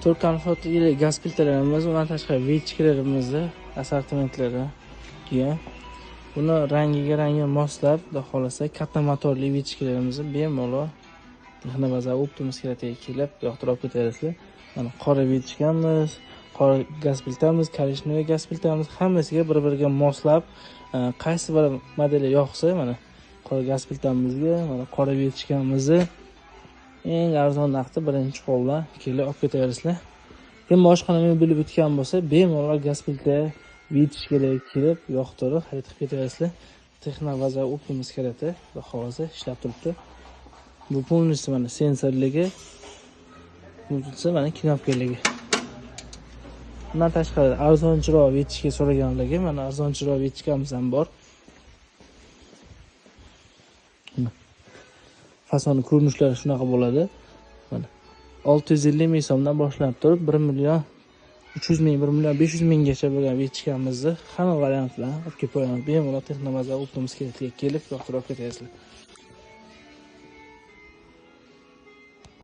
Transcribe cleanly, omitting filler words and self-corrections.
4 konfortli gaz filtrlarimiz, undan tashqari vichkalarimizni assortimentlari kelgan. Buni rangiga moslab, xudo xolasa, katta motorli vichkalarimizni bemalol Texnobaza Optimus kiratiga kelib yoqtirib ketaverasizlar. Mana qora vichkamiz, qora gaz filtramiz, korishnoy gaz filtramiz hammasiga bir-biriga moslab, qaysi bir modeli yoqsa, mana qora gaz filtramizga, mana qora vichkamizni eng arzon narxda birinchi qo'ldan kelib olib ketaverasizlar. Kim boshqa nima bilib o'tgan bo'lsa, bemalol gaz filtr vichkaga kelib yoqtirib xarid qilib ketaverasizlar. Texnobaza Optimus kirati xudo xolasa ishlab turibdi. Bu polностью mana sensorligi, bunisi mana knopkaligi. Bundan tashqari arzonchiroq vichka so'raganlarga mana arzonchiroq vichkamiz ham bor. Fasoni ko'rinishlari shunaqa bo'ladi. Mana 650 ming so'mdan boshlanib turib 1 million 300 ming, 1 million 500 minggacha bo'lgan vichkamizni hamma variantlar olib kelib qo'yamiz. Bemalol Texnobaza Optimus kiratiga kelib yoqtirib ketaverasizlar.